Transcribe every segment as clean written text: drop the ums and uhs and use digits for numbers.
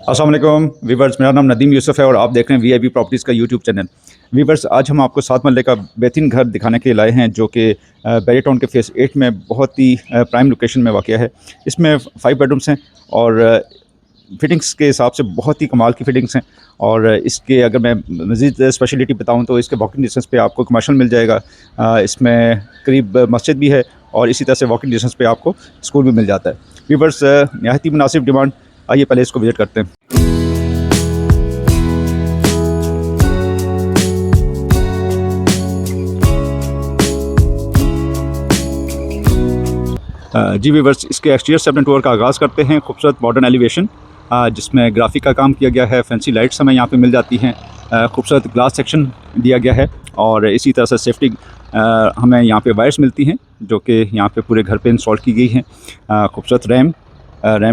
अस्सलाम वालेकुम वीवर्स, मेरा नाम नदीम यूसुफ है और आप देख रहे हैं वीआईपी प्रॉपर्टीज़ का यूट्यूब चैनल। वीवर्स, आज हम आपको 7 मरले का बेहतरीन घर दिखाने के लिए लाए हैं जो कि बैरी टाउन के फेज़ 8 में बहुत ही प्राइम लोकेशन में वाक़या है। इसमें 5 बेडरूम्स हैं और फिटिंग्स के हिसाब से बहुत ही कमाल की फिटिंग्स हैं। और इसके अगर मैं मज़ीद स्पेशलिटी बताऊं तो इसके वॉकिंग डिस्टेंस पे आपको कमर्शियल मिल जाएगा। इसमें करीब मस्जिद भी है और इसी तरह से वॉकिंग डिस्टेंस पे आपको स्कूल भी मिल जाता है। वीवर्स, नहायत ही मुनासिब डिमांड। आइए पहले इसको विज़िट करते हैं। जी वीवर्स, इसके एक्सटीरियर से अपने टूर का आगाज़ करते हैं। खूबसूरत मॉडर्न एलिवेशन जिसमें ग्राफिक का काम किया गया है। फैंसी लाइट्स हमें यहाँ पे मिल जाती हैं। खूबसूरत ग्लास सेक्शन दिया गया है और इसी तरह से सेफ्टी हमें यहाँ पे वायर्स मिलती हैं जो कि यहाँ पे पूरे घर पे इंस्टॉल की गई हैं। खूबसूरत रैम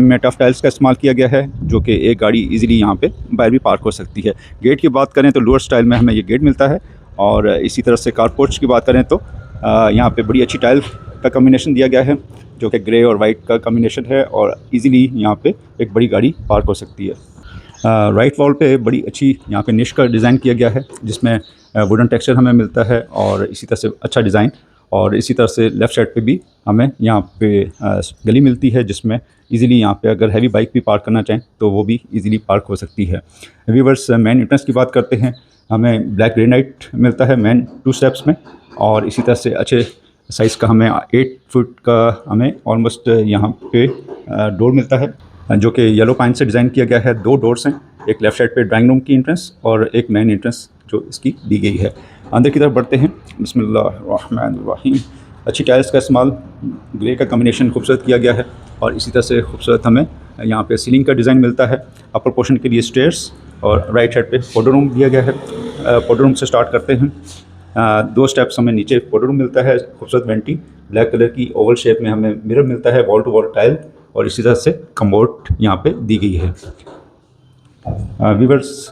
में टफ टाइल्स का इस्तेमाल किया गया है जो कि एक गाड़ी इजीली यहाँ पे बाहर भी पार्क हो सकती है। गेट की बात करें तो लोअर स्टाइल में हमें ये गेट मिलता है और इसी तरह से कारपोर्च की बात करें तो यहाँ पे बड़ी अच्छी टाइल का कॉम्बिनेशन दिया गया है जो कि ग्रे और वाइट का कॉम्बिनेशन है और इजीली यहाँ पे एक बड़ी गाड़ी पार्क हो सकती है। राइट वॉल पे बड़ी अच्छी यहाँ पे निश का डिज़ाइन किया गया है जिसमें वुडन टेक्सचर हमें मिलता है और इसी तरह से अच्छा डिज़ाइन। और इसी तरह से लेफ़्ट साइड पे भी हमें यहाँ पे गली मिलती है जिसमें इजीली यहाँ पे अगर हैवी बाइक भी पार्क करना चाहें तो वो भी इजीली पार्क हो सकती है। व्यूअर्स, मेन एंट्रेंस की बात करते हैं। हमें ब्लैक ग्रेनाइट मिलता है मेन 2 स्टेप्स में और इसी तरह से अच्छे साइज़ का हमें 8 फुट का हमें ऑलमोस्ट यहाँ पे डोर मिलता है जो कि येलो पाइन से डिज़ाइन किया गया है। 2 डोर्स हैं, एक लेफ़्ट साइड पे ड्राइंग रूम की एंट्रेंस और एक मेन एंट्रेंस जो इसकी दी गई है। अंदर की तरफ बढ़ते हैं। बिस्मिल्लाहिर्रहमानिर्रहीम। अच्छी टाइल्स का इस्तेमाल, ग्रे का कॉम्बिनेशन खूबसूरत किया गया है और इसी तरह से खूबसूरत हमें यहाँ पे सीलिंग का डिज़ाइन मिलता है। अपर पोर्शन के लिए स्टेयर्स और राइट साइड पे पाउडर रूम दिया गया है। पाउडर रूम से स्टार्ट करते हैं। 2 स्टेप्स हमें नीचे पाउडर रूम मिलता है। खूबसूरत वेंटिंग ब्लैक कलर की ओवल शेप में हमें मिरर मिलता है, वॉल टू वॉल टाइल और इसी तरह से कमोड यहाँ पे दी गई है। वीवर्स,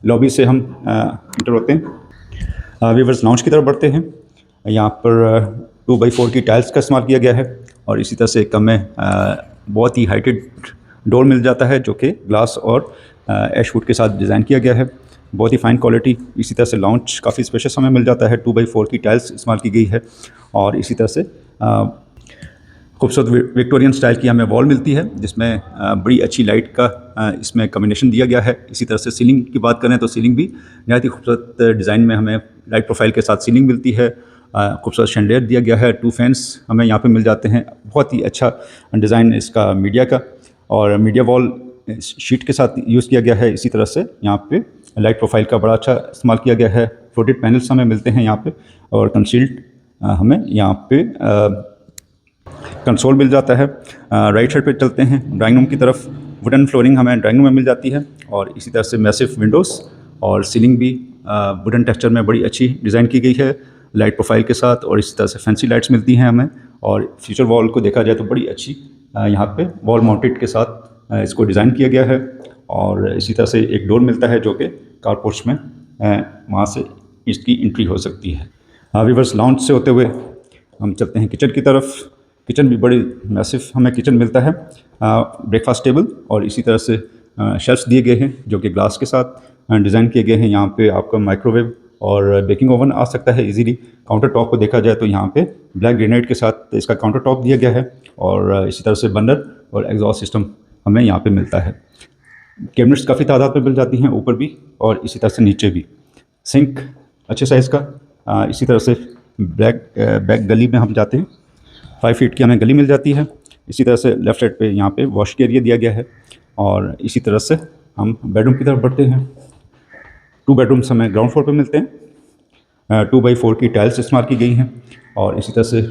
लॉबी से हम इंटर होते हैं। वीवर्स, लाउंज की तरफ बढ़ते हैं। यहाँ पर 2x4 की टाइल्स का इस्तेमाल किया गया है और इसी तरह से एक हमें बहुत ही हाइटेड डोर मिल जाता है जो कि ग्लास और एशवुड के साथ डिज़ाइन किया गया है। बहुत ही फ़ाइन क्वालिटी। इसी तरह से लाउंज काफ़ी स्पेशियस हमें मिल जाता है। 2x4 की टाइल्स इस्तेमाल की गई है और इसी तरह से खूबसूरत विक्टोरियन स्टाइल की हमें वॉल मिलती है जिसमें बड़ी अच्छी लाइट का इसमें कॉम्बिनेशन दिया गया है। इसी तरह से सीलिंग की बात करें तो सीलिंग भी नहायत ही खूबसूरत डिज़ाइन में हमें लाइट प्रोफाइल के साथ सीलिंग मिलती है। खूबसूरत शैंडिलियर दिया गया है। 2 फैंस हमें यहाँ पे मिल जाते हैं। बहुत ही अच्छा डिज़ाइन इसका मीडिया का और मीडिया वॉल शीट के साथ यूज़ किया गया है। इसी तरह से यहाँ पे लाइट प्रोफाइल का बड़ा अच्छा इस्तेमाल किया गया है। फ्लोटेड पैनल्स हमें मिलते हैं यहाँ पे और कंसील्ड हमें यहाँ पे कंसोल मिल जाता है। राइट साइड पे चलते हैं ड्राइंग रूम की तरफ। वुडन फ्लोरिंग हमें ड्राइंग रूम में मिल जाती है और इसी तरह से मैसिव विंडोज़ और सीलिंग भी वुडन टेक्सचर में बड़ी अच्छी डिज़ाइन की गई है लाइट प्रोफाइल के साथ और इसी तरह से फैंसी लाइट्स मिलती हैं हमें। और फ्यूचर वॉल को देखा जाए तो बड़ी अच्छी यहाँ पे वॉल माउंटेड के साथ इसको डिज़ाइन किया गया है और इसी तरह से एक डोर मिलता है जो कि कारपोर्च में वहाँ से इसकी एंट्री हो सकती है। वीवर्स, लाउंज से होते हुए हम चलते हैं किचन की तरफ। किचन भी बड़ी मैसिव हमें किचन मिलता है। ब्रेकफास्ट टेबल और इसी तरह से शेल्फ्स दिए गए हैं जो कि ग्लास के साथ डिज़ाइन किए गए हैं। यहाँ पे आपका माइक्रोवेव और बेकिंग ओवन आ सकता है इजीली। काउंटर टॉप को देखा जाए तो यहाँ पे ब्लैक ग्रेनाइट के साथ इसका काउंटर टॉप दिया गया है और इसी तरह से बर्नर और एग्जॉस्ट सिस्टम हमें यहाँ पे मिलता है। कैबिनेट्स काफ़ी तादाद में मिल जाती हैं ऊपर भी और इसी तरह से नीचे भी। सिंक अच्छे साइज़ का। इसी तरह से बैक गली में हम जाते हैं। 5 फीट की हमें गली मिल जाती है। इसी तरह से लेफ़्ट साइड पे यहाँ पे वॉश के एरिया दिया गया है और इसी तरह से हम बेडरूम की तरफ बढ़ते हैं। 2 बेडरूम्स हमें ग्राउंड फ्लोर पे मिलते हैं। 2x4 की टाइल्स इस्तेमाल की गई हैं और इसी तरह से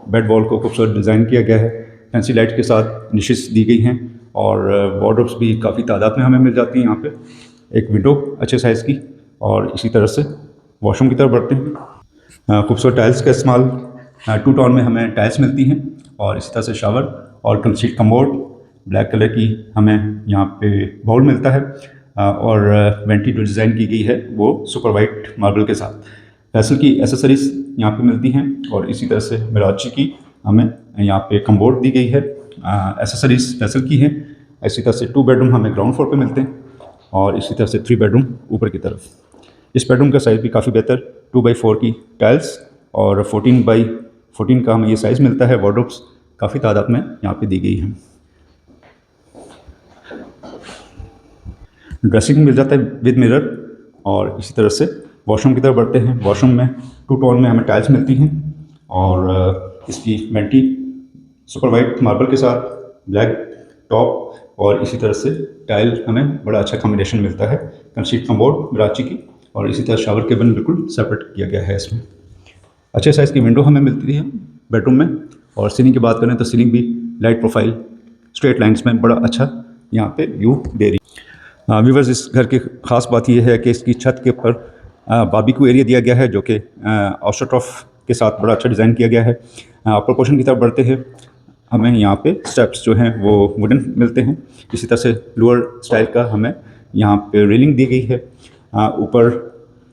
बेड वॉल को खूबसूरत डिज़ाइन किया गया है। फैंसी लाइट के साथ निशेस दी गई हैं और वार्डरोब्स भी काफ़ी तादाद में हमें मिल जाती हैं यहाँ पे। एक विंडो अच्छे साइज़ की और इसी तरह से वॉशरूम की तरफ बढ़ते हैं। खूबसूरत टाइल्स का इस्तेमाल 2 टोन में हमें टाइल्स मिलती हैं और इसी तरह से शावर और कंसील्ड कमोड ब्लैक कलर की हमें यहाँ पे बाउल मिलता है और वेंटी जो डिज़ाइन की गई है वो सुपर वाइट मार्बल के साथ। फैसल की एसेसरीज़ यहाँ पे मिलती हैं और इसी तरह से मिराची की हमें यहाँ पे कमोड दी गई है। एसेसरीज़ फैसल की हैं इसी तरह से 2 बेडरूम हमें ग्राउंड फ्लोर पे मिलते हैं और इसी तरह से 3 बेडरूम ऊपर की तरफ। इस बेडरूम का साइज़ भी काफ़ी बेहतर, 2x4 की टाइल्स और 14x14 का हमें ये साइज़ मिलता है। वार्डरोब्स काफ़ी तादाद में यहाँ पे दी गई हैं। ड्रेसिंग मिल जाता है विद मिरर और इसी तरह से वॉशरूम की तरफ बढ़ते हैं। वॉशरूम में 2 टोन में हमें टाइल्स मिलती हैं और इसकी वेंटी सुपर वाइट मार्बल के साथ ब्लैक टॉप और इसी तरह से टाइल हमें बड़ा अच्छा कॉम्बिनेशन मिलता है। कंसीट कमोड मिराची की और इसी तरह शावर केबिन बिल्कुल सेपरेट किया गया है इसमें। अच्छे साइज़ की विंडो हमें मिलती है बेडरूम में और सीलिंग की बात करें तो सीलिंग भी लाइट प्रोफाइल स्ट्रेट लाइंस में बड़ा अच्छा यहाँ पे व्यू दे रही है। व्यूवर्स, इस घर की ख़ास बात यह है कि इसकी छत के ऊपर बारबेक्यू एरिया दिया गया है जो कि ऑस्ट्रोटॉफ के साथ बड़ा अच्छा डिज़ाइन किया गया है। अपर पोर्शन की तरफ बढ़ते हैं, हमें यहाँ पे स्टेप्स जो हैं वो वुडन मिलते हैं। इसी तरह से लोअर स्टाइल का हमें यहाँ पे रेलिंग दी गई है। ऊपर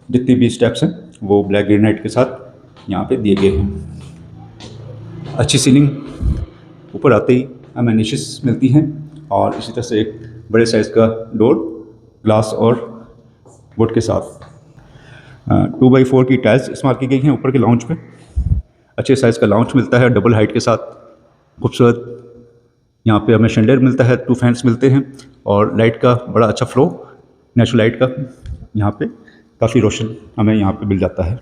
जितनी भी स्टेप्स हैं वो ब्लैक ग्रेनाइट के साथ यहाँ पे दिए गए हैं। अच्छी सीलिंग, ऊपर आते ही हमें निशेस मिलती हैं और इसी तरह से एक बड़े साइज़ का डोर ग्लास और वुड के साथ। 2x4 की टाइल्स इस्तेमाल की गई हैं ऊपर के लाउंज पे। अच्छे साइज़ का लाउंज मिलता है डबल हाइट के साथ, खूबसूरत। यहाँ पे हमें शैंडलियर मिलता है, 2 फैंस मिलते हैं और लाइट का बड़ा अच्छा फ्लो, नेचुरल लाइट का यहाँ पे काफ़ी रोशन हमें यहाँ पे मिल जाता है।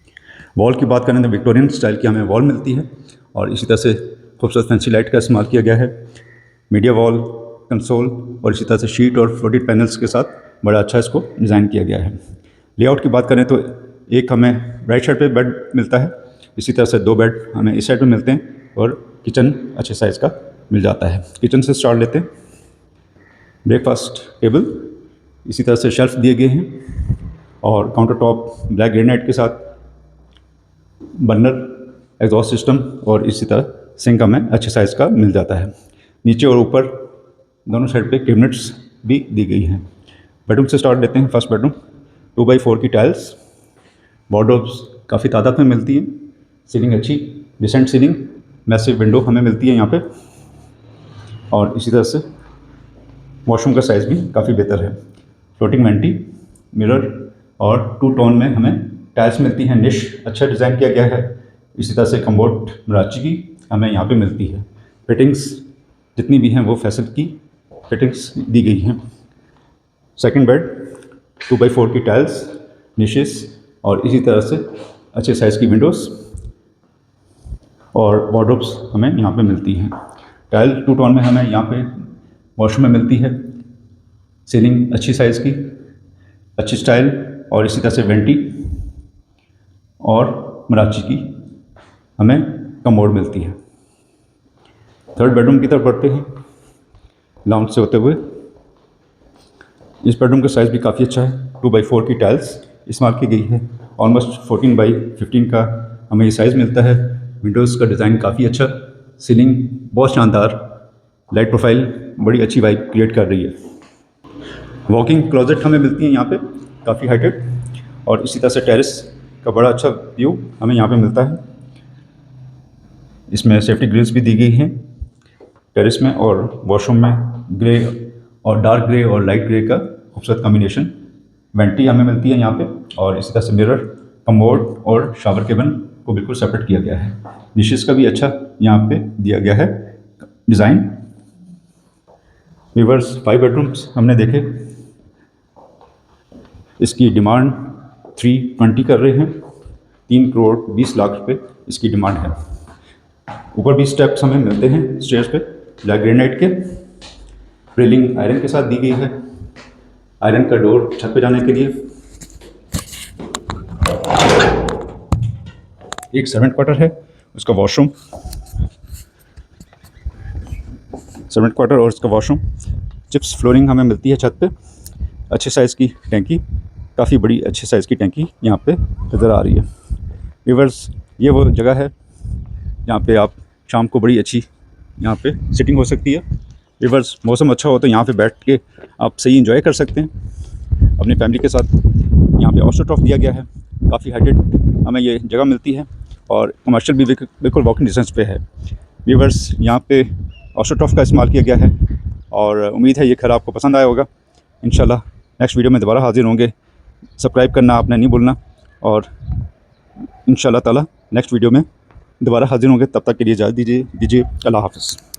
वॉल की बात करें तो विक्टोरियन स्टाइल की हमें वॉल मिलती है और इसी तरह से खूबसूरत फैंसी लाइट का इस्तेमाल किया गया है। मीडिया वॉल, कंसोल और इसी तरह से शीट और फ्लोटेड पैनल्स के साथ बड़ा अच्छा इसको डिज़ाइन किया गया है। लेआउट की बात करें तो एक हमें राइट साइड पे बेड मिलता है, इसी तरह से 2 बेड हमें इस साइड पे मिलते हैं और किचन अच्छे साइज़ का मिल जाता है। किचन से स्टार्ट लेते हैं। ब्रेकफास्ट टेबल, इसी तरह से शेल्फ दिए गए हैं और काउंटर टॉप ब्लैक ग्रेनाइट के साथ, बर्नर, एग्जॉस्ट सिस्टम और इसी तरह सिंक हमें अच्छे साइज़ का मिल जाता है। नीचे और ऊपर दोनों साइड पे कैबिनेट्स भी दी गई हैं। बेडरूम से स्टार्ट लेते हैं। फर्स्ट बेडरूम 2x4 की टाइल्स, वार्डरोब्स काफ़ी तादाद में मिलती हैं। सीलिंग अच्छी, डिसेंट सीलिंग, मैसिव विंडो हमें मिलती है यहाँ पे और इसी तरह से वॉशरूम का साइज़ भी काफ़ी बेहतर है। फ्लोटिंग वेंटी, मिरर और 2 टोन में हमें टाइल्स मिलती हैं। निश अच्छा डिज़ाइन किया गया है। इसी तरह से कम्बोर्ड मिराची की हमें यहाँ पे मिलती है। फिटिंग्स जितनी भी हैं वो फैसल की फिटिंग्स दी गई हैं। सेकंड बेड 2x4 की टाइल्स, निशेस और इसी तरह से अच्छे साइज़ की विंडोज़ और वार्डरोब्स हमें यहाँ पे मिलती हैं। टाइल 2 टोन में हमें यहाँ पे वॉशरूम में मिलती है। सीलिंग अच्छी साइज़ की, अच्छी स्टाइल और इसी तरह से वेंटी और मराची की हमें कमोड मिलती है। थर्ड बेडरूम की तरफ बढ़ते हैं लाउंज से होते हुए। इस बेडरूम का साइज़ भी काफ़ी अच्छा है। 2x4 की टाइल्स इस्तेमाल की गई है। ऑलमोस्ट 14x15 का हमें ये साइज़ मिलता है। विंडोज़ का डिज़ाइन काफ़ी अच्छा, सीलिंग बहुत शानदार, लाइट प्रोफाइल बड़ी अच्छी वाइब क्रिएट कर रही है। वॉकिंग क्लोजेट हमें मिलती है यहाँ पे काफ़ी हाइटेड और इसी तरह से टेरेस का बड़ा अच्छा व्यू हमें यहाँ पे मिलता है। इसमें सेफ्टी ग्रिल्स भी दी गई हैं टेरेस में और वॉशरूम में ग्रे और डार्क ग्रे और लाइट ग्रे का खूबसूरत कॉम्बिनेशन। वेंटी हमें मिलती है यहाँ पे और इसी तरह से मिरर, कमोड और शावर केबिन को बिल्कुल सेपरेट किया गया है। निशेस का भी अच्छा यहाँ पे दिया गया है डिज़ाइन। व्यूअर्स, 5 बेडरूम्स हमने देखे। इसकी डिमांड 320 कर रहे हैं। 3 करोड़ 20 लाख रुपए इसकी डिमांड है। ऊपर भी स्टेप्स हमें मिलते हैं स्टेयर्स पे ब्लैक ग्रेनाइट के। रेलिंग आयरन के साथ दी गई है। आयरन का डोर छत पे जाने के लिए। एक सर्वेंट क्वार्टर है, उसका वॉशरूम, सर्वेंट क्वार्टर और उसका वॉशरूम। चिप्स फ्लोरिंग हमें मिलती है छत पे। अच्छे साइज़ की टैंकी, काफ़ी बड़ी अच्छे साइज़ की टैंकी यहाँ पे नज़र आ रही है। व्यूअर्स, ये वो जगह है जहाँ पे आप शाम को बड़ी अच्छी यहाँ पे सिटिंग हो सकती है। व्यूअर्स, मौसम अच्छा हो तो यहाँ पे बैठ के आप सही एंजॉय कर सकते हैं अपनी फैमिली के साथ। यहाँ पे ऑस्ट्रोटॉफ दिया गया है, काफ़ी हाइटेड हमें ये जगह मिलती है और कमर्शियल भी बिल्कुल वॉकिंग डिस्टेंस पे है। व्यूअर्स, यहाँ पे ऑस्ट्रोटॉफ का इस्तेमाल किया गया है और उम्मीद है ये घर आपको पसंद आया होगा। इंशाल्लाह नेक्स्ट वीडियो में दोबारा हाज़िर होंगे। सब्सक्राइब करना आपने नहीं भूलना और इंशाल्लाह ताला नेक्स्ट वीडियो में दोबारा हाज़िर होंगे। तब तक के लिए इजाज़त दीजिए। अल्लाह हाफ़िज़।